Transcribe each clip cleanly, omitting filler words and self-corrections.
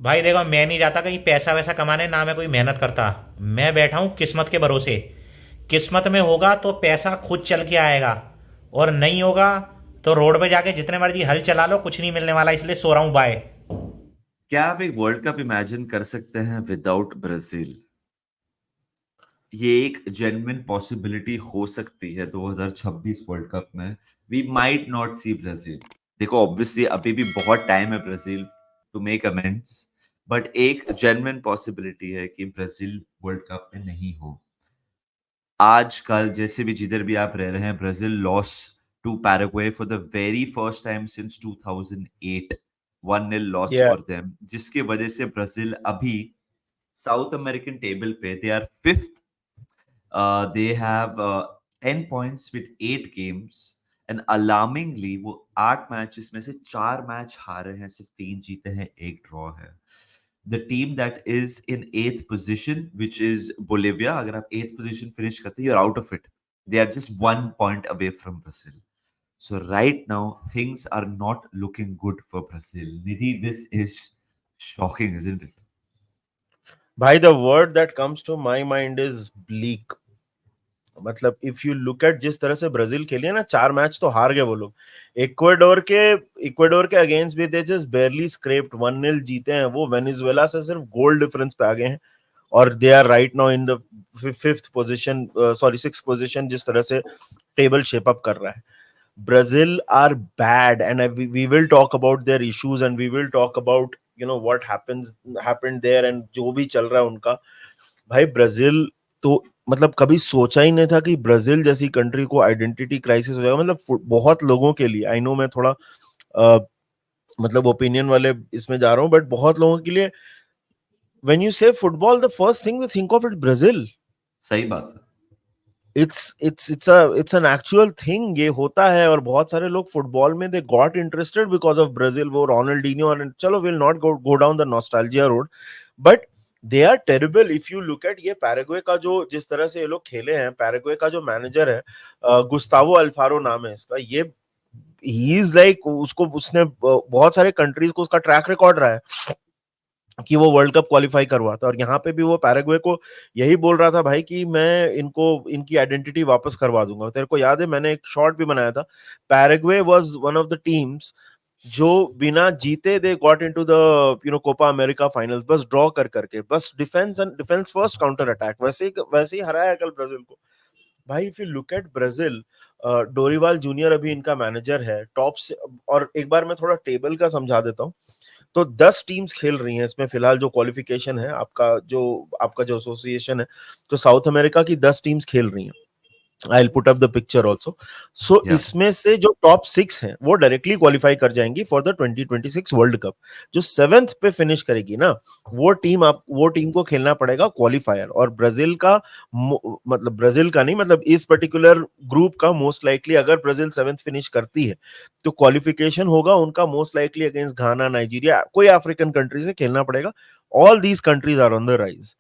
भाई देखो, मैं नहीं जाता कहीं पैसा वैसा कमाने, ना मैं कोई मेहनत करता। मैं बैठा हूँ किस्मत के भरोसे। किस्मत में होगा तो पैसा खुद चल के आएगा, और नहीं होगा तो रोड पे जाके जितने मर्जी हल चला लो, कुछ नहीं मिलने वाला, इसलिए सो रहा हूँ। बाय। क्या आप एक वर्ल्ड कप इमेजिन कर सकते हैं विदाउट ब्राजील? ये एक जेन्युइन पॉसिबिलिटी हो सकती है 2026 वर्ल्ड कप में। We might not see Brazil. देखो, ऑब्वियसली अभी भी बहुत टाइम है Brazil to make amends, but एक जेन्युइन पॉसिबिलिटी है कि ब्राजील वर्ल्ड कप में नहीं हो। आजकल जैसे भी जिधर भी आप रह रहे हैं, Brazil loss to Paraguay for the very first time since 2008। 1-0 loss Yeah. For them, जिसकी वजह से ब्राजील अभी साउथ अमेरिकन टेबल पे they are fifth. They have 10 points with 8 games, and alarmingly वो 8 मैचेस में से 4 मैच हारे हैं, सिर्फ 3 जीते हैं, 1 ड्रॉ है। The team that is in 8th position which is Bolivia, अगर आप 8th पोजीशन फिनिश करते हैं, you are out of it. They are just 1 point away from Brazil. So right now things are not looking good for Brazil. Nidhi, this is shocking, isn't it? भाई the word that comes to my mind is bleak. मतलब if you look at जिस तरह से Brazil खेली है ना, 4 match तो हार गए वो लोग। इक्वेडोर के अगेंस्ट भी दे जस्ट बेयरली स्क्रेप्ड, 1-0 जीते हैं वो। वेनेजुएला से सिर्फ गोल डिफरेंस पे आ गए हैं, और they are right now in the fifth position, sorry six position, जिस तरह से टेबल शेप अप कर रहा है। Brazil are bad, and we will talk about their issues, and we will talk about what happened there, and जो भी चल रहा है उनका। भाई ब्राजील तो मतलब कभी सोचा ही नहीं था कि ब्राजील जैसी कंट्री को आइडेंटिटी क्राइसिस हो जाएगा। मतलब बहुत लोगों के लिए, आई नो मैं थोड़ा अ, मतलब ओपिनियन वाले इसमें जा रहा हूँ, बट बहुत लोगों के लिए when you say football, the first thing we think of it Brazil. सही बात है। इट्स एन एक्चुअल थिंग, ये होता है। और बहुत सारे लोग फुटबॉल में they got interested because of Brazil, वो रोनाल्डिनियो, और चलो will not go down the nostalgia road, but they are terrible. If you look at ये पैराग्वे का जो जिस तरह से ये लोग खेले हैं, पैराग्वे का जो मैनेजर है गुस्तावो अल्फारो नाम है इसका, ये ही इज लाइक, उसको उसने बहुत सारे कंट्रीज को उसका ट्रैक रिकॉर्ड रहा है कि वो वर्ल्ड कप क्वालिफाई करवाता। और यहाँ पे भी वो पैराग्वे को यही बोल रहा था भाई कि मैं इनको इनकी आइडेंटिटी वापस करवा दूंगा। तेरे को याद है मैंने एक शॉर्ट भी बनाया था, Paraguay was one of the teams जो बिना जीते they got into the Copa America finals, बस ड्रॉ कर करके, बस defence and defence first counter attack, वैसे ही हराया कल ब्राजील को। भाई if you look at Brazil, Dorival junior अभी इनका मैनेजर है टॉप से। और एक बार मैं थोड़ा टेबल का समझा देता हूँ। तो 10 टीम्स खेल रही हैं इसमें फिलहाल, जो क्वालिफिकेशन है आपका जो एसोसिएशन है, तो साउथ अमेरिका की 10 टीम्स खेल रही हैं। I put up the picture also. So या इसमें से जो टॉप 6 हैं वो डायरेक्टली क्वालिफाई कर जाएंगी फॉर द 2026 वर्ल्ड कप। जो सेवेंथ पे फिनिश करेगी ना, वो टीम को खेलना पड़ेगा क्वालिफायर। और ब्राजील का मतलब ब्राजील का नहीं, मतलब इस पर्टिकुलर ग्रुप का मोस्ट लाइकली, अगर ब्राजील सेवेंथ फिनिश करती है तो क्वालिफिकेशन होगा उनका most likely against Ghana, Nigeria, कोई अफ्रीकन कंट्री से खेलना पड़ेगा। All these countries are on the rise.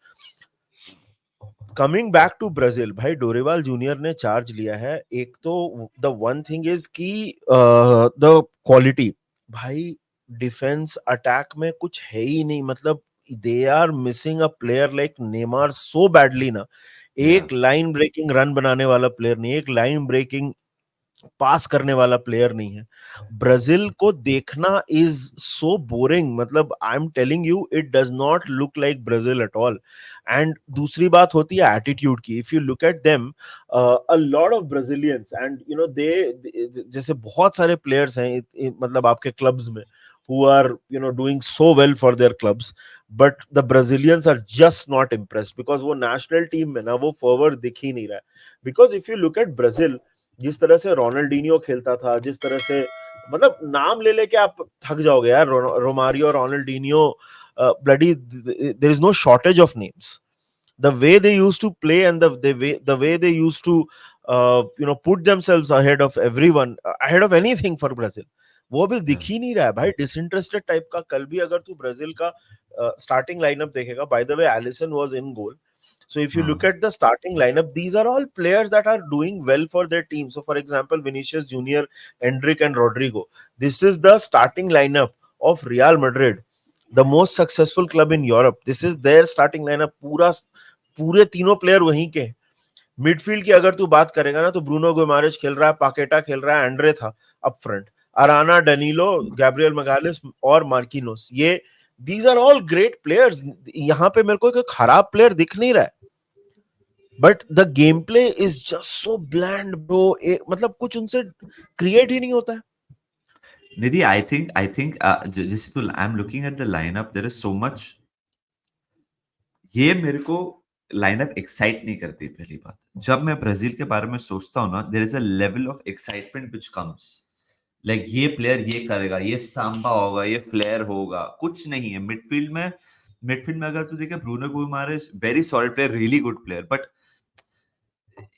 Coming back to Brazil, भाई डोरेवाल जूनियर ने चार्ज लिया है। एक तो द वन थिंग इज कि द क्वालिटी, भाई डिफेंस अटैक में कुछ है ही नहीं। मतलब they are missing a player like Neymar so badly ना। या एक लाइन ब्रेकिंग रन बनाने वाला प्लेयर नहीं, एक लाइन ब्रेकिंग पास करने वाला प्लेयर नहीं है। ब्राजील को देखना इज सो बोरिंग। मतलब I am telling you, it does not look like Brazil at all. And दूसरी बात होती है एटीट्यूड की। If you look at them, a lot of Brazilians, and they जैसे बहुत सारे प्लेयर्स हैं मतलब आपके क्लब्स में, who are doing so well for their clubs, but the Brazilians are just not impressed because वो national team में ना वो फॉरवर्ड दिख ही नहीं रहा है। because if you look at Brazil, जिस तरह से रोनाल्डिनियो खेलता था, जिस तरह से, मतलब नाम ले लेके आप थक जाओगे यार, Romario, Ronaldinho, bloody, there is no shortage of names. The way they used to play, and the way they used to put themselves ahead of everyone, ahead of anything for Brazil, वो भी या दिख ही नहीं रहा है भाई। Disinterested type का। कल भी अगर तू ब्राजील का स्टार्टिंग लाइनअप देखेगा, by the way Alisson was in goal. So if you look हाँ। at the starting lineup, these are all players that are doing well for their team. So for example, Vinicius Junior, Endrick and Rodrigo. This is the starting lineup of Real Madrid. the most successful club in Europe. This is their starting lineup. पूरे तीनों player वहीं के। Midfield की अगर तू बात करेगा ना तो ब्रूनो गुइमारेस खेल रहा है, पाकेटा खेल रहा है, एंड्रे था up front, Arana, Danilo, Gabriel मैगालिस और मार्किनोस। ये these are all great players. यहाँ पे मेरे को कोई खराब प्लेयर दिख नहीं रहा है, but the game play is just so bland bro. मतलब कुछ उनसे क्रिएट ही नहीं होता है। Nidhi, I think जैसे तो I am looking at the lineup, there is so much, ये मेरे को लाइनअप एक्साइट नहीं करती। पहली बात, जब मैं ब्राजील के बारे में सोचता हूँ ना, there is a level of excitement which comes, like ये प्लेयर ये करेगा, ये सांबा होगा, ये फ्लेयर होगा, कुछ नहीं है मिडफील्ड में अगर तू देखे Bruno Guimaraes, very solid player, really good player, but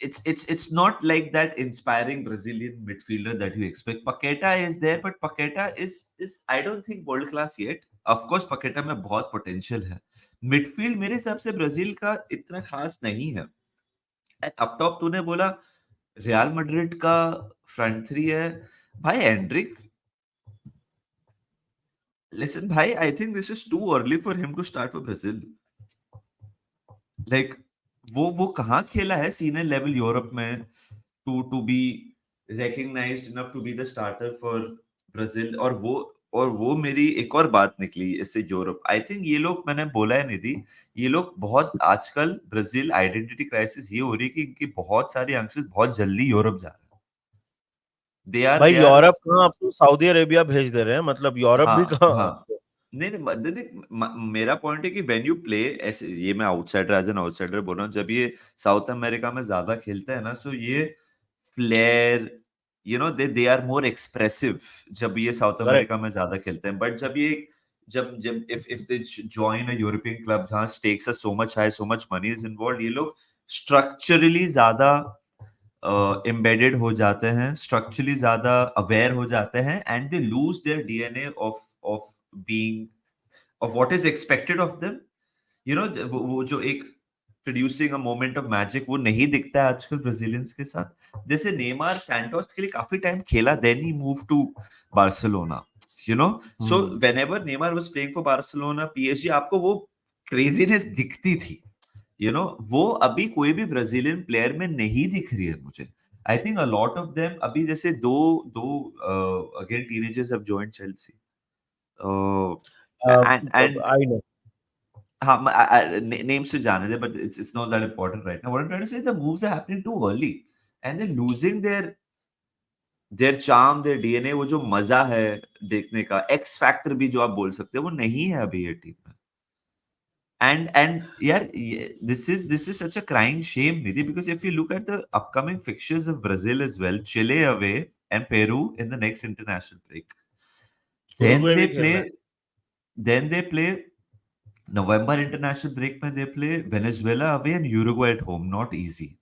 it's not like that inspiring Brazilian midfielder that you expect. Paqueta is there, but Paqueta is I don't think world class yet. Of course Paqueta में बहुत potential है। Midfield मेरे हिसाब से Brazil का इतना खास नहीं है। अप टॉप तूने बोला रियल मैड्रिड का फ्रंट थ्री है भाई, एंड्रिक, लिसन भाई, I think this is too early for him to start for Brazil. Like वो कहाँ खेला है सीनियर लेवल यूरोप में to be recognized enough to be the starter for Brazil। और वो मेरी एक और बात निकली इससे यूरोप। आई थिंक ये लोग, मैंने बोला है निधि, ये लोग बहुत आजकल ब्राजील आइडेंटिटी क्राइसिस ये हो रही है कि इनकी बहुत सारी यंगस्टर्स बहुत जल्दी यूरोप जा रहे हैं। भाई यूरोप कहाँ, आपको सऊदी अरेबिया भेज दे रहे हैं, मतलब यूरोप भी कहाँ। हाँ नहीं, मेरा पॉइंट है कि व्हेन यू प्ले ऐसे, ये मैं आउटसाइडर एज एन आउटसाइडर बोल रहा हूँ, जब ये साउथ अमेरिका में ज्यादा खेलते हैं ना, सो ये flair, you know, they are more expressive जब ये साउथ अमेरिका में ज्यादा खेलते हैं। बट जब if they join a European club जहां stakes are so much high, so much money is involved, ये लोग स्ट्रक्चरली ज्यादा एम्बेडेड हो जाते हैं, स्ट्रक्चरली ज्यादा अवेयर हो जाते हैं, and they lose their DNA of being, of what is expected of them. You know, वो जो एक producing a moment of magic, वो नहीं दिखता है आजकल ब्राजीलियंस के साथ। जैसे नेमार सैंटोस के लिए काफी टाइम खेला, then he move to Barcelona, you know. So whenever Neymar was playing for Barcelona, PSG, आपको वो क्रेजीनेस दिखती थी, यू नो। वो अभी कोई भी ब्राजीलियन प्लेयर में नहीं दिख रही है मुझे। I think a lot of them अभी, जैसे दो दो again teenagers have joined Chelsea, and I know. names to जाने दे, but it's not that important right now. What I'm trying to say is the moves are happening too early, and they're losing their charm, their DNA, वो जो मजा है देखने का, X factor भी जो आप बोल सकते हैं, वो नहीं है अभी ये टीम में। And यार, this is such a crying shame, Nidhi, because if you look at the upcoming fixtures of Brazil as well, Chile away and Peru in the next international break, then they play November international break में they play Venezuela away and Uruguay at home, not easy.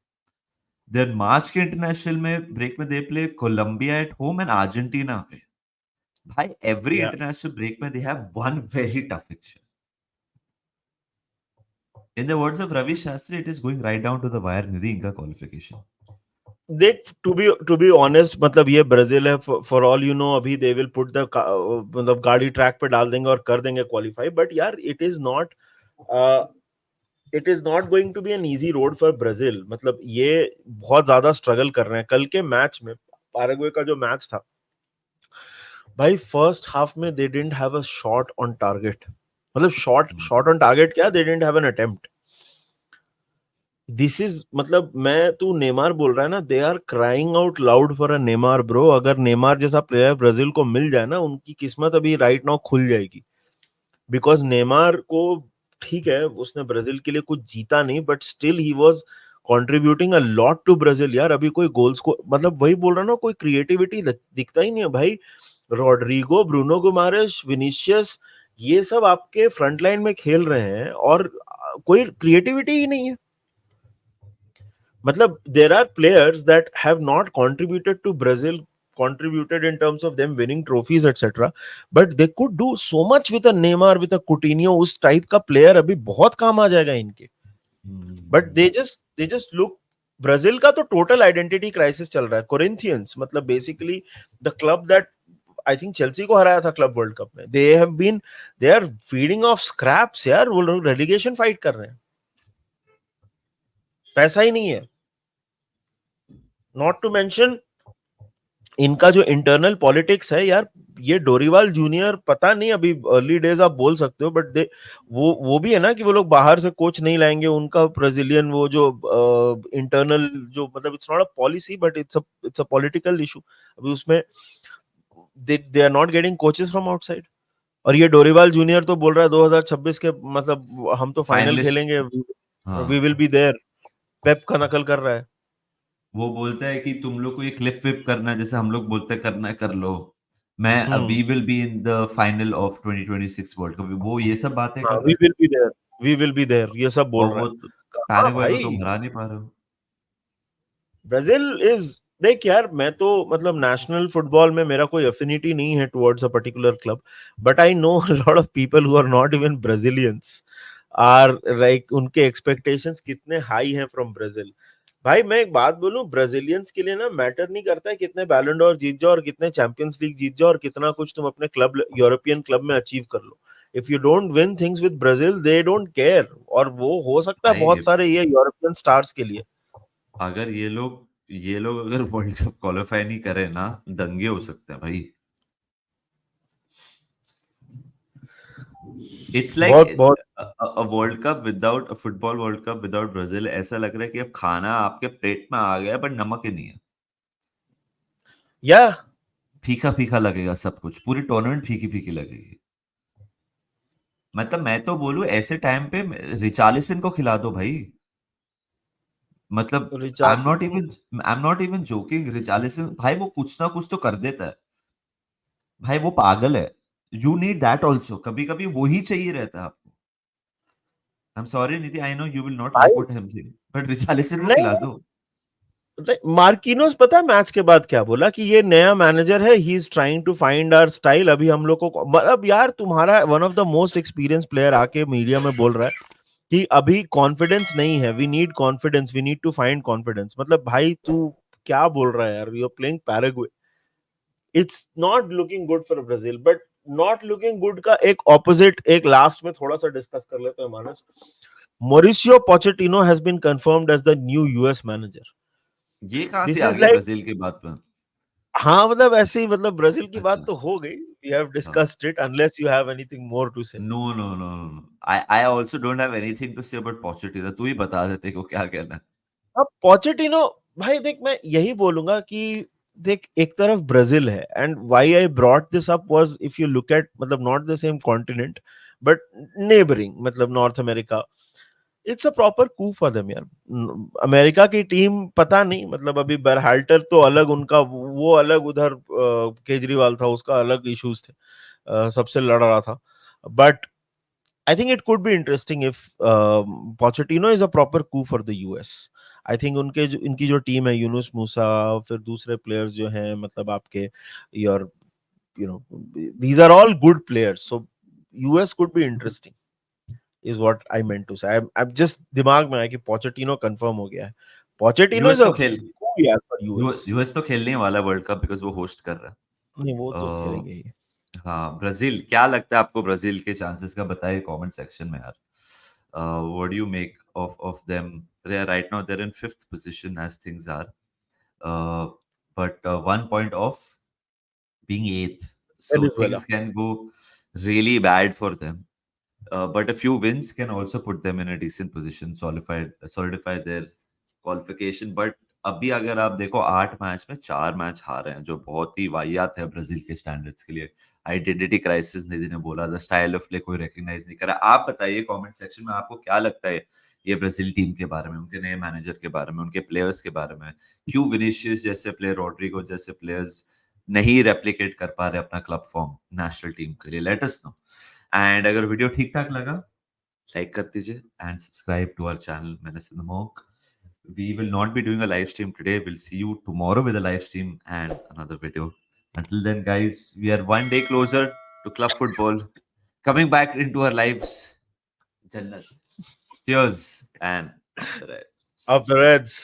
Then March के international में break में they play Colombia at home and Argentina away. भाई every international break में they have one very tough fixture. In the words of Ravi Shastri, it is going right down to the wire, Nidhi, इनका qualification. देख, to be honest, मतलब ये Brazil है, for all you know अभी they will put the, मतलब गाड़ी track पे डाल देंगे और कर देंगे क्वालिफाई, बट यार it is not going to be an easy road for Brazil. मतलब ये बहुत ज्यादा स्ट्रगल कर रहे हैं। कल के मैच में, पैराग्वे का जो मैच था भाई, फर्स्ट हाफ में they didn't have a shot on target. मतलब शॉट ऑन टारगेट क्या, they didn't have an attempt. This is, मतलब मैं, तू नेमार बोल रहा है ना, they are crying out loud for a Neymar bro. अगर नेमार जैसा प्लेयर ब्राजील को मिल जाए ना, उनकी किस्मत अभी राइट नाउ खुल जाएगी। बिकॉज नेमार को, ठीक है उसने ब्राजील के लिए कुछ जीता नहीं, but still he was contributing a lot to Brazil. यार अभी कोई गोल्स को, मतलब वही बोल रहा ना, कोई क्रिएटिविटी दिखता ही नहीं है भाई। रॉड्रिगो, ब्रूनो गुमारेस, विनीसियस, ये सब आपके फ्रंट लाइन में खेल रहे हैं और कोई क्रिएटिविटी ही नहीं है। मतलब there are players that have not contributed to Brazil, contributed in terms of them winning trophies etc, but they could do so much with a Neymar, with a Coutinho। उस टाइप का player अभी बहुत काम आ जाएगा इनके। But they just look, Brazil का तो total identity crisis चल रहा है। कोरिंथियंस, मतलब basically the club that I think Chelsea को हराया था क्लब वर्ल्ड कप में. They are feeding off scraps यार. वो लोग रेलीगेशन फाइट कर रहे हैं. पैसा ही नहीं है. नॉट टू मेंशन इनका जो इंटरनल पॉलिटिक्स है यार. ये डोरीवाल जूनियर पता नहीं, अभी अर्ली डेज आप बोल सकते हो, बट दे वो भी है ना कि वो लोग बाहर से कोच नहीं लाएंगे. उनका ब्राजीलियन वो जो इंटरनल जो मतलब it's not a policy but it's a political issue. अभी उसमें they are not getting coaches from outside. और ये डोरीवाल जूनियर तो बोल रहा है 2026 के मतलब हम तो फाइनल फाइनलिस्ट. खेलेंगे. हाँ, वी विल बी देयर. पेप का नकल कर रहा है. वो बोलता है कि तुम लोग को ये क्लिप विप करना है, जैसे हम लोग बोलते हैं करना है कर लो. मैं we will be in the final of 2026 world cup. वो ये सब बातें हाँ, कर रहा वी है. Will be there. We will be there ये सब बोल और रहा वो है. कहाँ पैराग्वे को तुम भाई. हरा नहीं पा रहे हो. Brazil is. देख यार, मैं तो मतलब नेशनल फुटबॉल में मेरा कोई अफिनिटी नहीं है towards a particular club, but I know a lot of people who are not even Brazilians are like उनके एक्सपेक्टेशंस कितने हाई हैं फ्रॉम ब्राजील. भाई मैं एक बात बोलूं, ब्राजीलियंस के लिए ना मैटर नहीं करता है कितने बैलन डोर जीत जाओ और कितने चैंपियंस लीग जीत जाओ और कितना कुछ तुम अपने क्लब यूरोपियन क्लब में अचीव कर लो. If you don't win things with Brazil they don't care. और वो हो सकता है भाई बहुत सारे ये यूरोपियन स्टार्स के लिए. अगर ये लोग अगर वर्ल्ड कप क्वालिफाई नहीं करे ना, दंगे हो सकते हैं भाई. इट्स लाइक बहुत बहुत a world cup without a football world cup without Brazil. ऐसा लग रहा है कि अब खाना आपके पेट में आ गया पर नमक ही नहीं है. या फीका फीका लगेगा सब कुछ. पूरी टूर्नामेंट फीकी फीकी लगेगी. मतलब मैं तो बोलूं ऐसे टाइम पे रिचार्लिसन को खिला दो भाई. मतलब Richarlison. I am not even joking. Richarlison भाई वो कुछ ना कुछ तो कर देता है. भाई वो पागल है. You need that also. कभी कभी वो ही चाहिए रहता है आपको. I am sorry Nidhi, I know you will not like भाई what I am saying, but Richarlison को खिला नहीं, दो. मार्किनोस पता है मैच के बाद क्या बोला कि ये नया मैनेजर है, he is trying to find our style. अभी हम लोग को मतलब यार तुम्हारा one of the most experience player आके मीडिया में बोल रहा है कि अभी कॉन्फिडेंस नहीं है. We need confidence, we need to find confidence. मतलब भाई तू क्या बोल रहा है यार. You are playing Paraguay. It's not looking good for Brazil. But not looking good का एक ऑपोजिट, एक लास्ट में थोड़ा सा डिस्कस कर लेते हैं मानस. Mauricio Pochettino has been confirmed as the new US manager. ये कहाँ से This आ is गया like, ब्राजील की बात में. हाँ मतलब ऐसे ही मतलब ब्राजील की बात अच्छा. तो हो गई. We have हाँ. discussed it unless you have anything more to say. No no no no. I also don't have anything to say about Pochettino. तू ही बता देते को क्या कहना है. अब पोचेटिनो, भाई देख मैं यही बोलूंगा कि देख एक तरफ ब्राजील है and why I brought this up was if you look at मतलब not the same continent but neighbouring मतलब North America. It's a proper coup for them यार. अमेरिका की टीम पता नहीं मतलब अभी बरहाल्टर तो अलग, उनका वो अलग, उधर केजरीवाल था उसका अलग इश्यूज थे. सबसे लड़ रहा था. But I think it could be interesting if Pochettino is a proper coup for the US. I think इनकी जो टीम है यूनुस मूसा फिर दूसरे प्लेयर्स जो हैं मतलब आपके your you know these are all good players, so US could be interesting is what I meant to say. I'm just दिमाग में आया कि Pochettino कंफर्म हो गया है. Pochettino यूएस is तो a खेल coup यार for US. यूएस तो खेलने वाला वर्ल्ड कप बिकॉज वो होस्ट कर रहा नहीं वो तो है. खेलेंगे ही. हाँ, ब्राजील क्या लगता है आपको. ब्राजील के चांसेस का बताइए कमेंट सेक्शन में यार. What do you make of them. They are right now, they are in 5th position as things are, but 1 point off being 8th, so Venezuela. things can go really bad for them. But a few wins can also put them in a decent position, solidify their qualification. But अभी अगर आप देखो 8 match में 4 match हारे हैं, जो बहुत ही वाहियात है ब्राजील के स्टैंडर्ड्स के लिए. आइडेंटिटी क्राइसिस निधि ने बोला था. स्टाइल ऑफ प्ले कोई रिकॉग्नाइज नहीं करा. आप बताइए कमेंट सेक्शन में आपको क्या लगता है ये ब्राजील टीम के बारे में, उनके नए मैनेजर के बारे में, उनके प्लेयर्स के बारे में. क्यों विनीशियस जैसे प्लेयर, रॉड्रिगो जैसे प्लेयर्स नहीं रेप्लिकेट कर पा रहे अपना क्लब फॉर्म नेशनल टीम के लिए. Let us know. एंड अगर वीडियो ठीक ठाक लगा लाइक कर दीजिए and subscribe to our channel menace in the mock. We will not be doing a live stream today. We'll see you tomorrow with a live stream and another video. Until then, guys, we are one day closer to club football coming back into our lives. Jannat. Cheers and up the Reds. Up the Reds.